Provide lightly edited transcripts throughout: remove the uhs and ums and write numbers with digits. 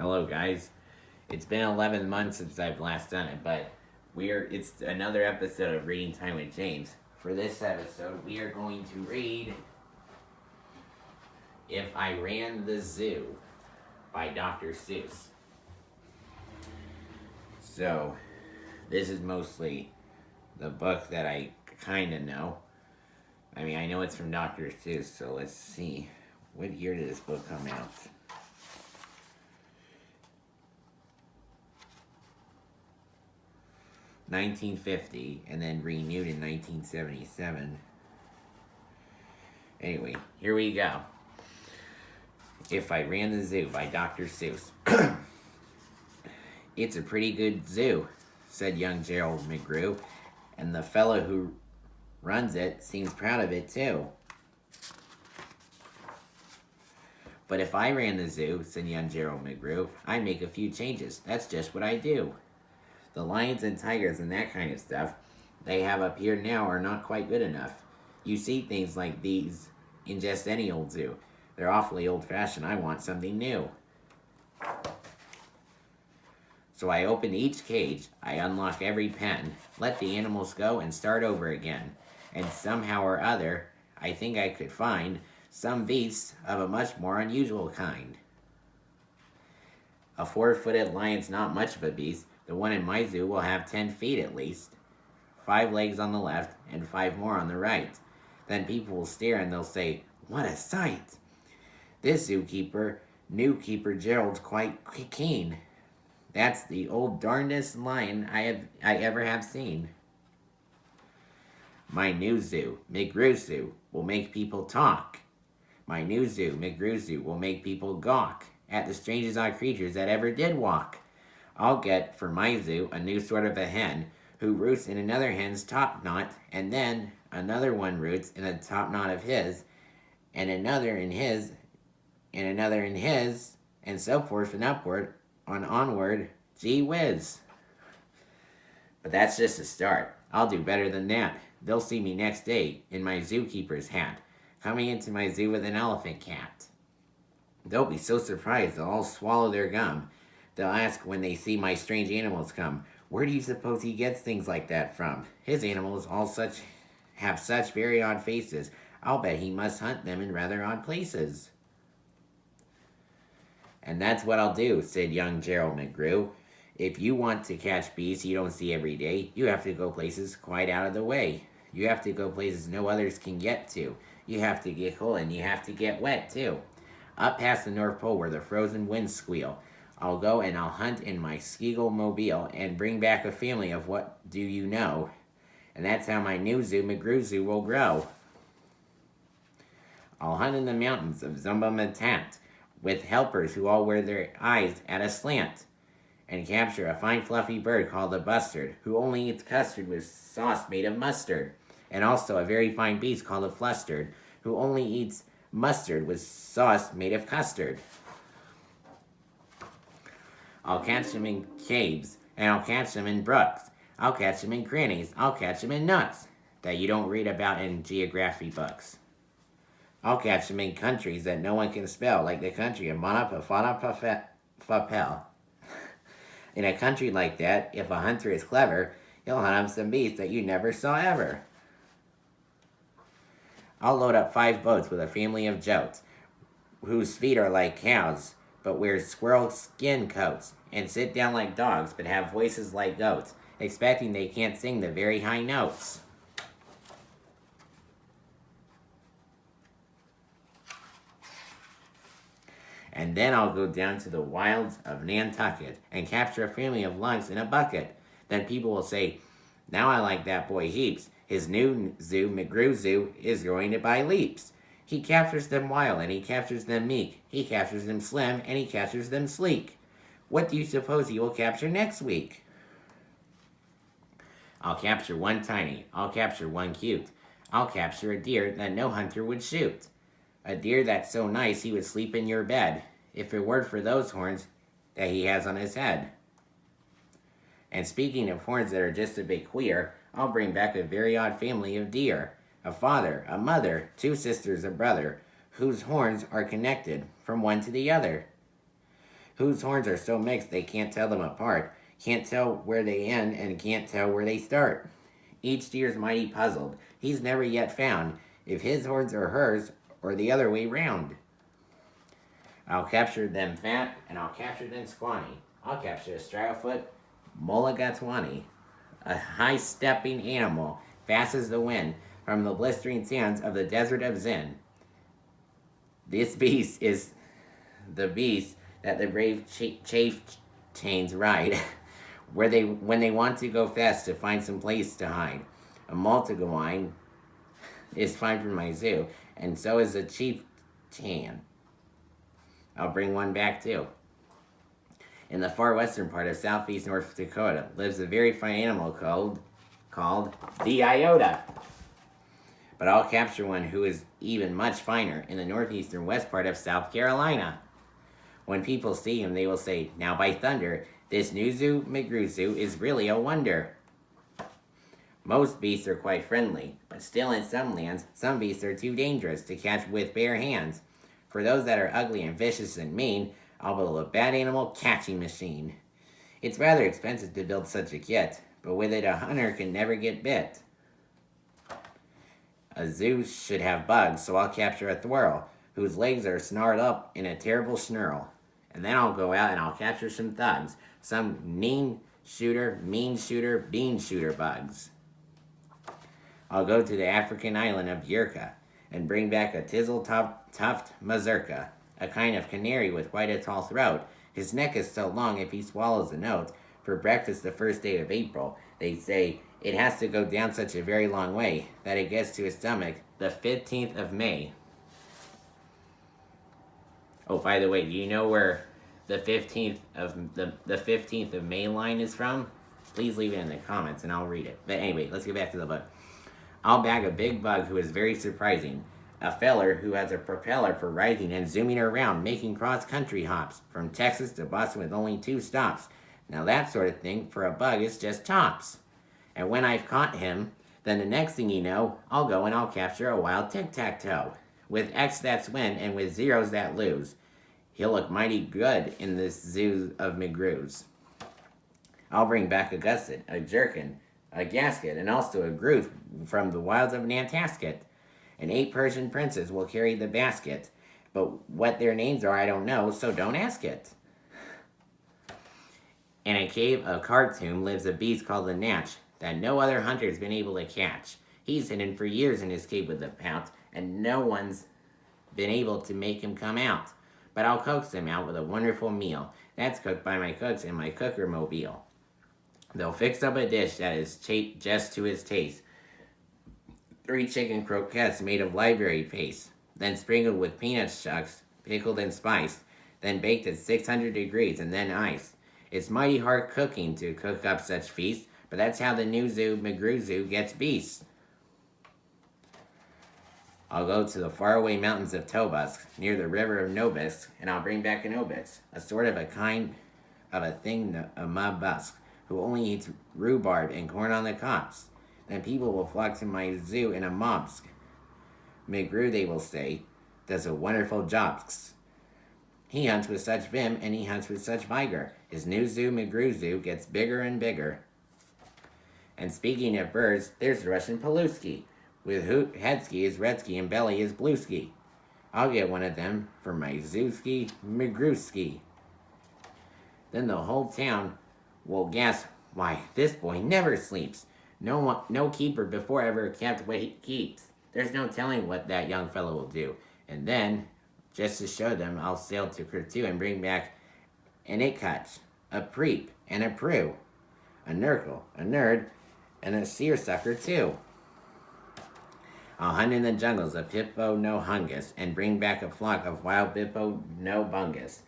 Hello, guys. It's been 11 months since I've last done it, but it's another episode of Reading Time with James. For this episode, we are going to read If I Ran the Zoo by Dr. Seuss. So, this is mostly the book that I kind of know. I mean, I know it's from Dr. Seuss, so let's see. What year did this book come out? 1950, and then renewed in 1977. Anyway, here we go. If I Ran the Zoo by Dr. Seuss. It's a pretty good zoo, said young Gerald McGrew, and the fellow who runs it seems proud of it too. But if I ran the zoo, said young Gerald McGrew, I'd make a few changes. That's just what I do. The lions and tigers and that kind of stuff they have up here now are not quite good enough. You see things like these in just any old zoo. They're awfully old-fashioned. I want something new. So I open each cage, I unlock every pen, let the animals go and start over again. And somehow or other, I think I could find some beasts of a much more unusual kind. A 4-footed lion's not much of a beast. The one in my zoo will have 10 feet at least. 5 legs on the left and 5 more on the right. Then people will stare and they'll say, "What a sight!" This zookeeper, new keeper Gerald's quite keen. That's the old darndest lion I ever have seen. My new zoo, McGrew Zoo, will make people talk. My new zoo, McGrew Zoo, will make people gawk at the strangest odd creatures that ever did walk. I'll get, for my zoo, a new sort of a hen who roosts in another hen's top knot, and then another one roots in the top knot of his, and another in his, and another in his, and so forth and upward, onward, gee whiz. But that's just a start. I'll do better than that. They'll see me next day in my zookeeper's hat, coming into my zoo with an elephant cat. They'll be so surprised they'll all swallow their gum. They'll ask when they see my strange animals come, where do you suppose he gets things like that from? His animals have such very odd faces. I'll bet he must hunt them in rather odd places. And that's what I'll do, said young Gerald McGrew. If you want to catch beasts you don't see every day, you have to go places quite out of the way. You have to go places no others can get to. You have to get cold and you have to get wet too. Up past the North Pole where the frozen winds squeal. I'll go and I'll hunt in my Skeagle mobile and bring back a family of what do you know. And that's how my new zoo, McGrew Zoo, will grow. I'll hunt in the mountains of Zumba-Matat with helpers who all wear their eyes at a slant and capture a fine fluffy bird called a bustard who only eats custard with sauce made of mustard, and also a very fine beast called a flustered who only eats mustard with sauce made of custard. I'll catch them in caves, and I'll catch them in brooks. I'll catch them in crannies. I'll catch them in nuts that you don't read about in geography books. I'll catch them in countries that no one can spell, like the country of Monopafanapapel. In a country like that, if a hunter is clever, he'll hunt up some beasts that you never saw ever. I'll load up 5 boats with a family of jotes, whose feet are like cows, but wear squirrel skin coats, and sit down like dogs, but have voices like goats, expecting they can't sing the very high notes. And then I'll go down to the wilds of Nantucket and capture a family of lugs in a bucket. Then people will say, now I like that boy heaps. His new zoo, McGrew Zoo, is going to buy leaps. He captures them wild and he captures them meek. He captures them slim and he captures them sleek. What do you suppose he will capture next week? I'll capture one tiny. I'll capture one cute. I'll capture a deer that no hunter would shoot. A deer that's so nice he would sleep in your bed, if it weren't for those horns that he has on his head. And speaking of horns that are just a bit queer, I'll bring back a very odd family of deer. A father, a mother, 2 sisters, a brother, whose horns are connected from one to the other. whose horns are so mixed they can't tell them apart, can't tell where they end, and can't tell where they start. Each deer's mighty puzzled. He's never yet found if his horns are hers or the other way round. I'll capture them fat, and I'll capture them scrawny. I'll capture a straddlefoot mulligatawny, a high-stepping animal, fast as the wind, from the blistering sands of the desert of Zin. This beast is the beast that the brave chieftains ride, when they want to go fast to find some place to hide. A multigawine is fine for my zoo, and so is a chieftain. I'll bring one back too. In the far western part of southeast North Dakota lives a very fine animal called the iota. But I'll capture one who is even much finer in the northeastern west part of South Carolina. When people see him, they will say, "Now by thunder, this Nuzu McGruzu is really a wonder." Most beasts are quite friendly, but still in some lands, some beasts are too dangerous to catch with bare hands. For those that are ugly and vicious and mean, I'll build a bad animal catching machine. It's rather expensive to build such a kit, but with it a hunter can never get bit. A zoo should have bugs, so I'll capture a thwirl, whose legs are snarled up in a terrible snarl. And then I'll go out and I'll capture some thugs, some mean shooter, bean shooter bugs. I'll go to the African island of Yurka and bring back a tizzle-tuft mazurka, a kind of canary with quite a tall throat. His neck is so long if he swallows a note. For breakfast the first day of April, they say it has to go down such a very long way that it gets to his stomach the 15th of May. Oh, by the way, do you know where the 15th of May line is from? Please leave it in the comments and I'll read it. But anyway, let's get back to the book. I'll bag a big bug who is very surprising. A feller who has a propeller for rising and zooming around, making cross-country hops from Texas to Boston with only 2 stops. Now that sort of thing for a bug is just tops. And when I've caught him, then the next thing you know, I'll go and I'll capture a wild tic-tac-toe. With X that's win and with zeros that lose. He'll look mighty good in this zoo of McGrews. I'll bring back a gusset, a jerkin, a gasket, and also a groove from the wilds of Nantasket. And 8 Persian princes will carry the basket. But what their names are I don't know, so don't ask it. In a cave of Khartoum lives a beast called the Natch that no other hunter's been able to catch. He's hidden for years in his cave with a pout, and no one's been able to make him come out. But I'll coax him out with a wonderful meal that's cooked by my cooks in my cooker mobile. They'll fix up a dish that is just to his taste. 3 chicken croquettes made of library paste, then sprinkled with peanut shucks, pickled and spiced, then baked at 600 degrees and then iced. It's mighty hard cooking to cook up such feasts, but that's how the Nuzu McGruzu gets beasts. I'll go to the faraway mountains of Tobusk, near the river of Nobisk, and I'll bring back an obis, a sort of a kind of a thing, a mabusk, who only eats rhubarb and corn on the cobs. Then people will flock to my zoo in a mobsk. McGrew, they will say, does a wonderful job. He hunts with such vim and he hunts with such vigor. His new zoo, McGrew Zoo, gets bigger and bigger. And speaking of birds, there's Russian Paluski, with hoot, headski is redsky and belly is blueski. I'll get one of them for my zooski, McGrewski. Then the whole town will gasp, why, this boy never sleeps. No keeper before ever kept what he keeps. There's no telling what that young fellow will do. And then, just to show them, I'll sail to Kertu and bring back an Itkach, a Preep, and a Prue, a Nurgle, a Nerd, and a Seersucker too. I'll hunt in the jungles of Hippo no Hungus and bring back a flock of wild Bippo no Bungus.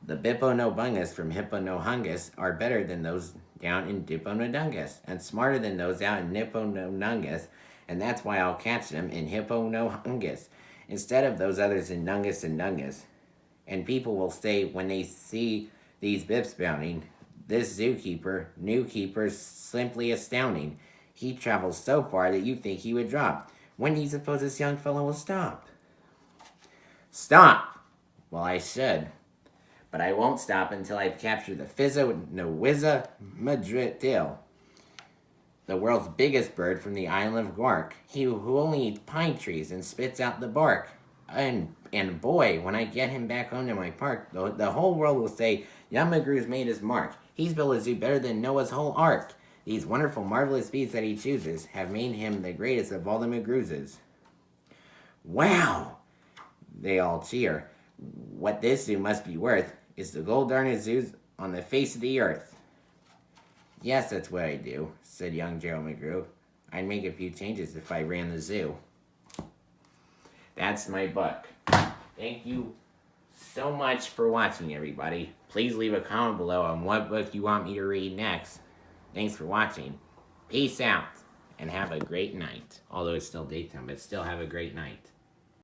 The Bippo no Bungus from Hippo no Hungus are better than those down in Dippo no Dungus, and smarter than those out in Nippo no Nungus, and that's why I'll catch them in Hippo no Hungus, instead of those others in Nungus and Nungus. And people will say when they see these bips bounding, this zookeeper, new keeper's simply astounding. He travels so far that you think he would drop. When do you suppose this young fellow will stop? Stop! Well, I should. But I won't stop until I've captured the Fizzo-Nwizza Madritil, the world's biggest bird from the island of Gwark. He who only eats pine trees and spits out the bark. And boy, when I get him back home to my park, the whole world will say, Young McGrew's made his mark. He's built a zoo better than Noah's whole ark. These wonderful, marvelous beasts that he chooses have made him the greatest of all the McGrewses. Wow! They all cheer. What this zoo must be worth is the gold darnest zoos on the face of the earth. Yes, that's what I do, said young Gerald McGrew. I'd make a few changes if I ran the zoo. That's my book. Thank you so much for watching, everybody. Please leave a comment below on what book you want me to read next. Thanks for watching. Peace out, and have a great night. Although it's still daytime, but still have a great night.